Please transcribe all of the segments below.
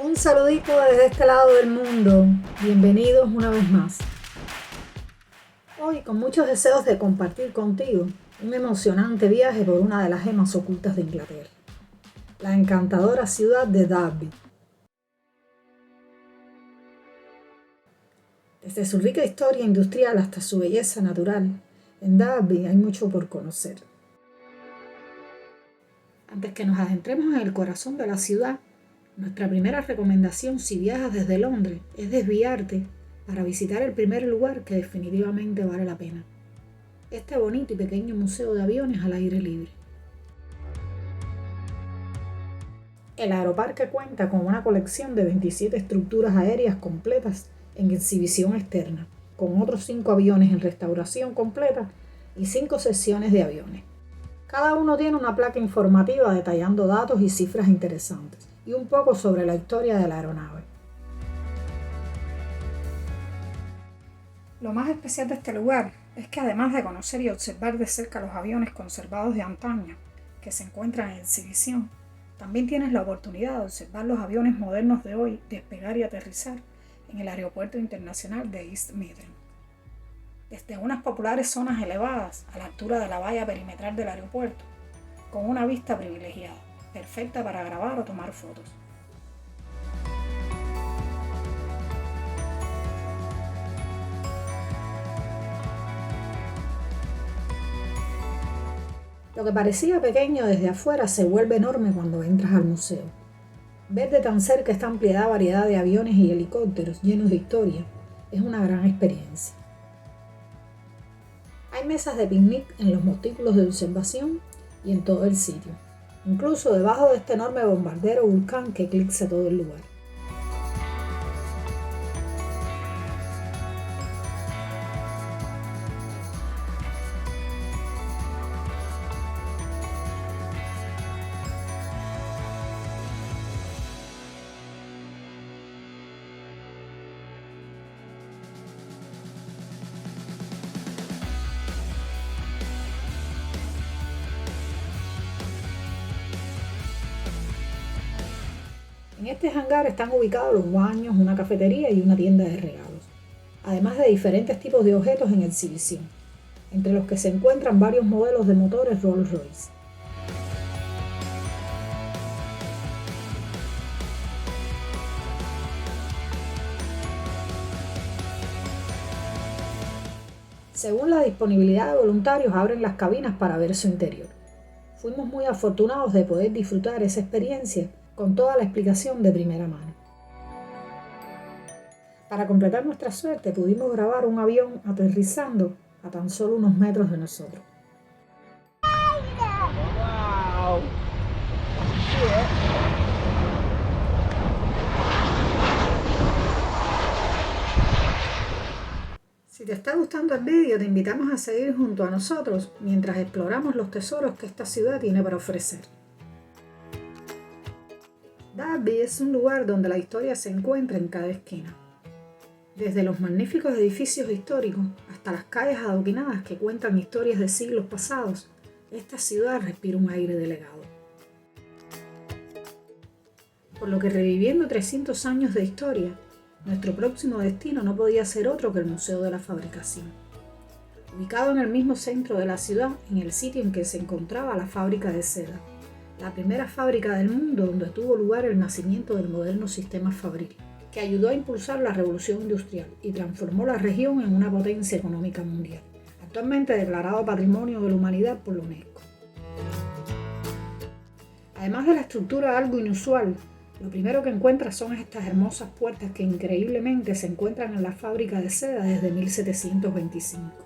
Un saludito desde este lado del mundo. Bienvenidos una vez más. Hoy con muchos deseos de compartir contigo un emocionante viaje por una de las gemas ocultas de Inglaterra, la encantadora ciudad de Derby. Desde su rica historia industrial hasta su belleza natural, en Derby hay mucho por conocer. Antes que nos adentremos en el corazón de la ciudad, nuestra primera recomendación si viajas desde Londres es desviarte para visitar el primer lugar que definitivamente vale la pena. Este bonito y pequeño museo de aviones al aire libre. El aeroparque cuenta con una colección de 27 estructuras aéreas completas en exhibición externa, con otros 5 aviones en restauración completa y 5 sesiones de aviones. Cada uno tiene una placa informativa detallando datos y cifras interesantes y un poco sobre la historia de la aeronave. Lo más especial de este lugar es que además de conocer y observar de cerca los aviones conservados de antaño que se encuentran en exhibición, también tienes la oportunidad de observar los aviones modernos de hoy despegar y aterrizar en el Aeropuerto Internacional de East Midlands. Desde unas populares zonas elevadas a la altura de la valla perimetral del aeropuerto, con una vista privilegiada, perfecta para grabar o tomar fotos. Lo que parecía pequeño desde afuera se vuelve enorme cuando entras al museo. Ver de tan cerca esta amplia variedad de aviones y helicópteros llenos de historia es una gran experiencia. Hay mesas de picnic en los montículos de observación y en todo el sitio, incluso debajo de este enorme bombardero volcán que eclipsa todo el lugar. En este hangar están ubicados los baños, una cafetería y una tienda de regalos, además de diferentes tipos de objetos en exhibición, entre los que se encuentran varios modelos de motores Rolls-Royce. Según la disponibilidad de voluntarios, abren las cabinas para ver su interior. Fuimos muy afortunados de poder disfrutar esa experiencia con toda la explicación de primera mano. Para completar nuestra suerte, pudimos grabar un avión aterrizando a tan solo unos metros de nosotros. Wow. Si te está gustando el vídeo, te invitamos a seguir junto a nosotros mientras exploramos los tesoros que esta ciudad tiene para ofrecer. Derby es un lugar donde la historia se encuentra en cada esquina. Desde los magníficos edificios históricos hasta las calles adoquinadas que cuentan historias de siglos pasados, esta ciudad respira un aire de legado. Por lo que reviviendo 300 años de historia, nuestro próximo destino no podía ser otro que el Museo de la Fabricación. Ubicado en el mismo centro de la ciudad, en el sitio en que se encontraba la fábrica de seda, la primera fábrica del mundo donde tuvo lugar el nacimiento del moderno sistema fabril, que ayudó a impulsar la revolución industrial y transformó la región en una potencia económica mundial, actualmente declarado Patrimonio de la Humanidad por la UNESCO. Además de la estructura algo inusual, lo primero que encuentras son estas hermosas puertas que increíblemente se encuentran en la fábrica de seda desde 1725.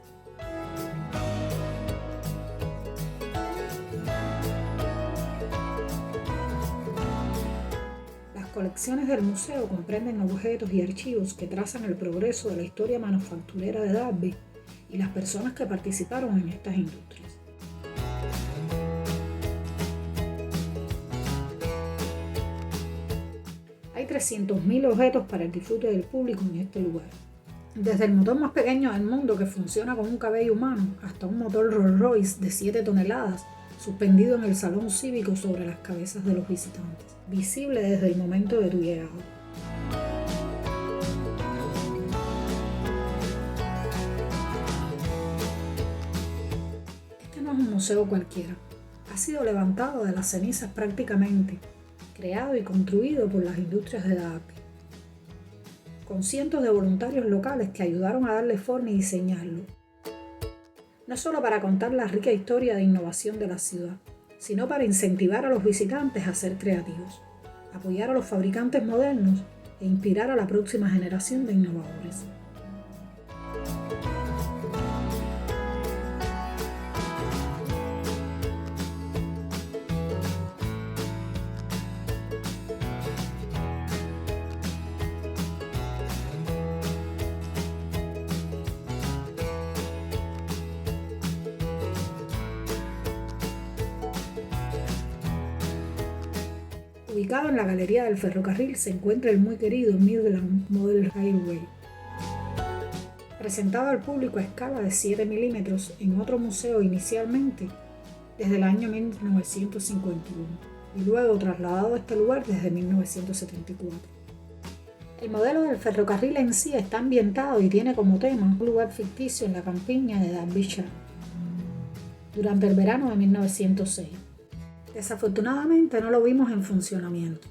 Las colecciones del museo comprenden objetos y archivos que trazan el progreso de la historia manufacturera de Derby y las personas que participaron en estas industrias. Hay 300.000 objetos para el disfrute del público en este lugar. Desde el motor más pequeño del mundo que funciona con un cabello humano hasta un motor Rolls-Royce de 7 toneladas suspendido en el salón cívico sobre las cabezas de los visitantes, visible desde el momento de tu llegada. Este no es un museo cualquiera. Ha sido levantado de las cenizas prácticamente, creado y construido por las industrias de Derby, con cientos de voluntarios locales que ayudaron a darle forma y diseñarlo. No solo para contar la rica historia de innovación de la ciudad, sino para incentivar a los visitantes a ser creativos, apoyar a los fabricantes modernos e inspirar a la próxima generación de innovadores. Ubicado en la galería del ferrocarril se encuentra el muy querido Midland Model Railway, presentado al público a escala de 7 milímetros en otro museo inicialmente desde el año 1951 y luego trasladado a este lugar desde 1974. El modelo del ferrocarril en sí está ambientado y tiene como tema un lugar ficticio en la campiña de Derbyshire durante el verano de 1906. Desafortunadamente no lo vimos en funcionamiento,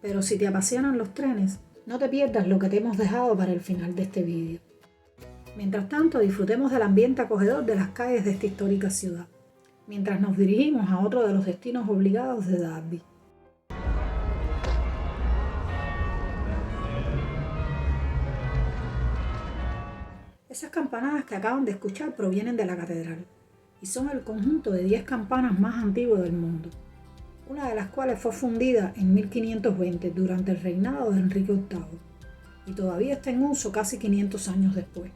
pero si te apasionan los trenes, no te pierdas lo que te hemos dejado para el final de este vídeo. Mientras tanto, disfrutemos del ambiente acogedor de las calles de esta histórica ciudad, mientras nos dirigimos a otro de los destinos obligados de Derby. Esas campanadas que acaban de escuchar provienen de la catedral y son el conjunto de 10 campanas más antiguos del mundo, una de las cuales fue fundida en 1520 durante el reinado de Enrique VIII y todavía está en uso casi 500 años después,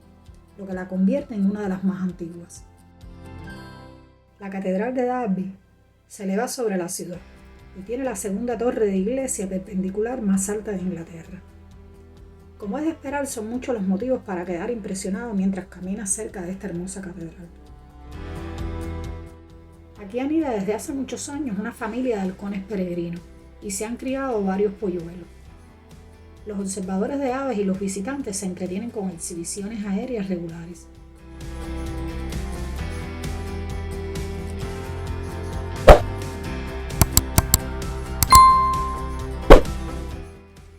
lo que la convierte en una de las más antiguas. La catedral de Derby se eleva sobre la ciudad y tiene la segunda torre de iglesia perpendicular más alta de Inglaterra. Como es de esperar, son muchos los motivos para quedar impresionado mientras caminas cerca de esta hermosa catedral. Aquí anida desde hace muchos años una familia de halcones peregrinos y se han criado varios polluelos. Los observadores de aves y los visitantes se entretienen con exhibiciones aéreas regulares.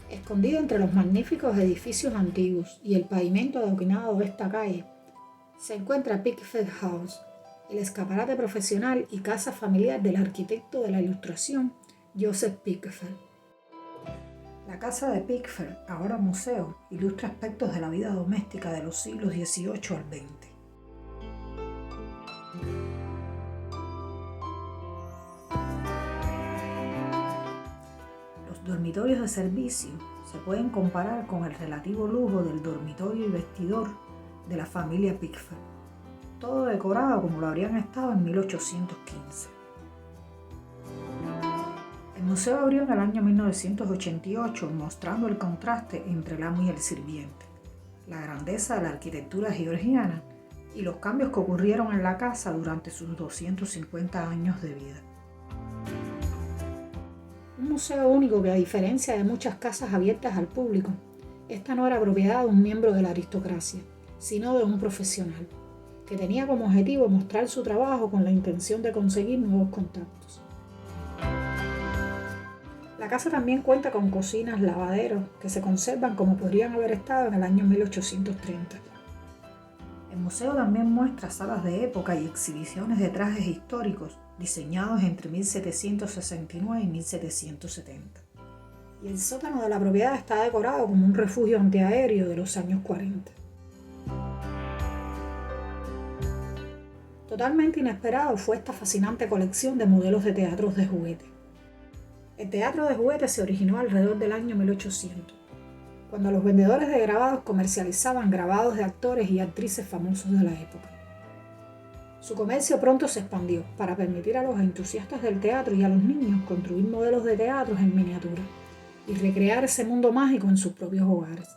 Escondido entre los magníficos edificios antiguos y el pavimento adoquinado de esta calle, se encuentra Pickford House, el escaparate profesional y casa familiar del arquitecto de la Ilustración Joseph Pickford. La casa de Pickford, ahora museo, ilustra aspectos de la vida doméstica de los siglos XVIII al XX. Los dormitorios de servicio se pueden comparar con el relativo lujo del dormitorio y vestidor de la familia Pickford, todo decorado como lo habrían estado en 1815. El museo abrió en el año 1988, mostrando el contraste entre el amo y el sirviente, la grandeza de la arquitectura georgiana y los cambios que ocurrieron en la casa durante sus 250 años de vida. Un museo único que, a diferencia de muchas casas abiertas al público, esta no era propiedad de un miembro de la aristocracia, sino de un profesional, que tenía como objetivo mostrar su trabajo con la intención de conseguir nuevos contactos. La casa también cuenta con cocinas, lavaderos, que se conservan como podrían haber estado en el año 1830. El museo también muestra salas de época y exhibiciones de trajes históricos diseñados entre 1769 y 1770. Y el sótano de la propiedad está decorado como un refugio antiaéreo de los años 40. Totalmente inesperado fue esta fascinante colección de modelos de teatros de juguete. El teatro de juguete se originó alrededor del año 1800, cuando los vendedores de grabados comercializaban grabados de actores y actrices famosos de la época. Su comercio pronto se expandió para permitir a los entusiastas del teatro y a los niños construir modelos de teatros en miniatura y recrear ese mundo mágico en sus propios hogares.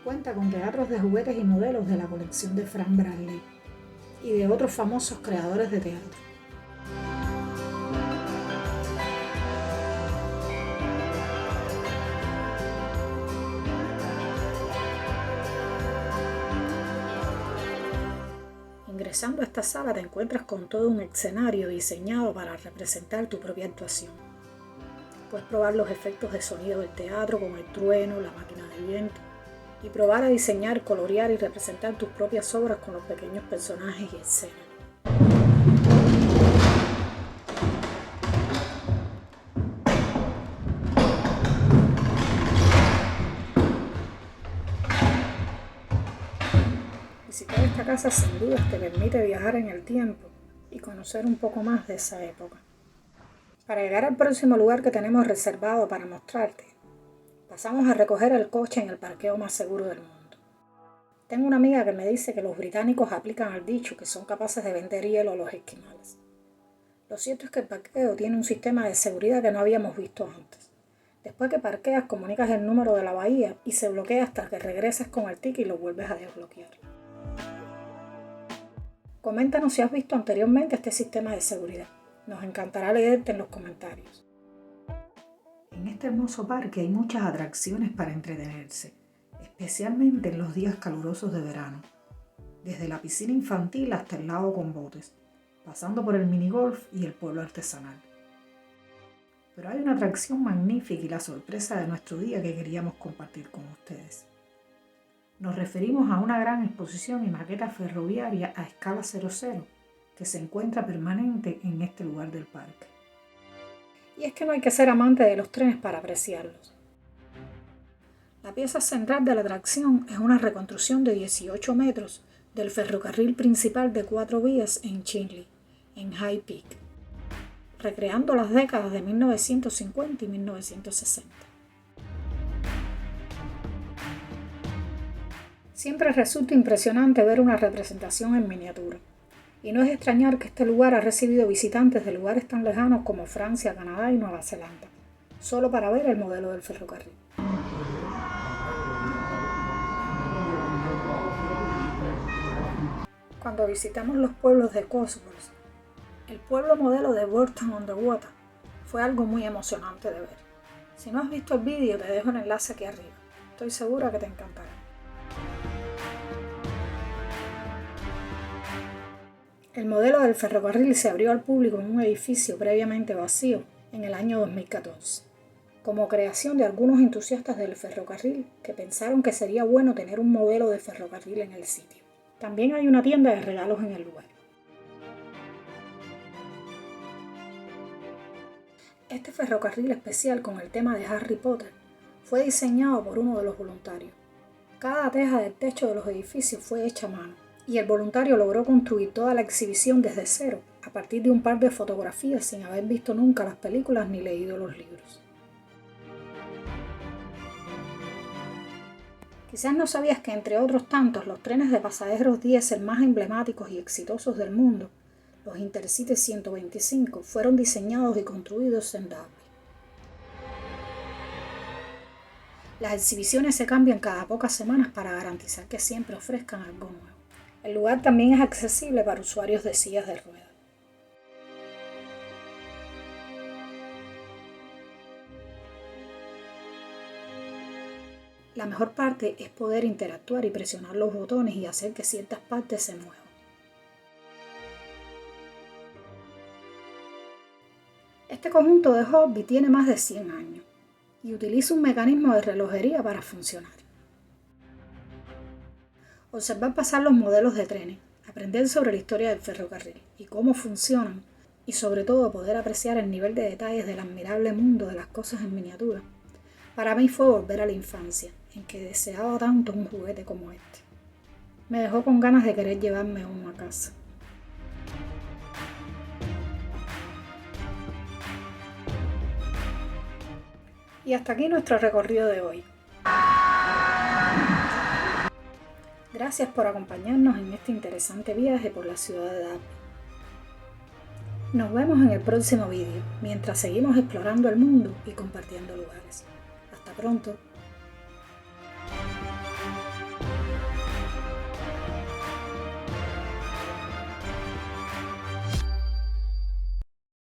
Cuenta con teatros de juguetes y modelos de la colección de Frank Bradley y de otros famosos creadores de teatro. Ingresando a esta sala te encuentras con todo un escenario diseñado para representar tu propia actuación. Puedes probar los efectos de sonido del teatro como el trueno, la máquina de viento, y probar a diseñar, colorear y representar tus propias obras con los pequeños personajes y escenas. Visitar esta casa sin dudas te permite viajar en el tiempo y conocer un poco más de esa época. Para llegar al próximo lugar que tenemos reservado para mostrarte, pasamos a recoger el coche en el parqueo más seguro del mundo. Tengo una amiga que me dice que los británicos aplican al dicho que son capaces de vender hielo a los esquimales. Lo cierto es que el parqueo tiene un sistema de seguridad que no habíamos visto antes. Después que parqueas, comunicas el número de la bahía y se bloquea hasta que regreses con el ticket y lo vuelves a desbloquear. Coméntanos si has visto anteriormente este sistema de seguridad. Nos encantará leerte en los comentarios. En este hermoso parque hay muchas atracciones para entretenerse, especialmente en los días calurosos de verano, desde la piscina infantil hasta el lago con botes, pasando por el minigolf y el pueblo artesanal. Pero hay una atracción magnífica y la sorpresa de nuestro día que queríamos compartir con ustedes. Nos referimos a una gran exposición y maqueta ferroviaria a escala 00 que se encuentra permanente en este lugar del parque. Y es que no hay que ser amante de los trenes para apreciarlos. La pieza central de la atracción es una reconstrucción de 18 metros del ferrocarril principal de 4 vías en Chinley, en High Peak, recreando las décadas de 1950 y 1960. Siempre resulta impresionante ver una representación en miniatura, y no es extrañar que este lugar ha recibido visitantes de lugares tan lejanos como Francia, Canadá y Nueva Zelanda, solo para ver el modelo del ferrocarril. Cuando visitamos los pueblos de Cotswolds, el pueblo modelo de Bourton-on-the-Water fue algo muy emocionante de ver. Si no has visto el vídeo, te dejo el enlace aquí arriba. Estoy segura que te encantará. El modelo del ferrocarril se abrió al público en un edificio previamente vacío en el año 2014, como creación de algunos entusiastas del ferrocarril que pensaron que sería bueno tener un modelo de ferrocarril en el sitio. También hay una tienda de regalos en el lugar. Este ferrocarril especial con el tema de Harry Potter fue diseñado por uno de los voluntarios. Cada teja del techo de los edificios fue hecha a mano y el voluntario logró construir toda la exhibición desde cero a partir de un par de fotografías sin haber visto nunca las películas ni leído los libros. Quizás no sabías que, entre otros tantos, los trenes de pasajeros diésel más emblemáticos y exitosos del mundo, los Intercity 125, fueron diseñados y construidos en Derby. Las exhibiciones se cambian cada pocas semanas para garantizar que siempre ofrezcan algo nuevo. El lugar también es accesible para usuarios de sillas de ruedas. La mejor parte es poder interactuar y presionar los botones y hacer que ciertas partes se muevan. Este conjunto de hobby tiene más de 100 años y utiliza un mecanismo de relojería para funcionar. Observar pasar los modelos de trenes, aprender sobre la historia del ferrocarril y cómo funcionan, y sobre todo poder apreciar el nivel de detalles del admirable mundo de las cosas en miniatura, para mí fue volver a la infancia, en que deseaba tanto un juguete como este. Me dejó con ganas de querer llevarme uno a casa. Y hasta aquí nuestro recorrido de hoy. Gracias por acompañarnos en este interesante viaje por la ciudad de Derby. Nos vemos en el próximo vídeo, mientras seguimos explorando el mundo y compartiendo lugares. Hasta pronto.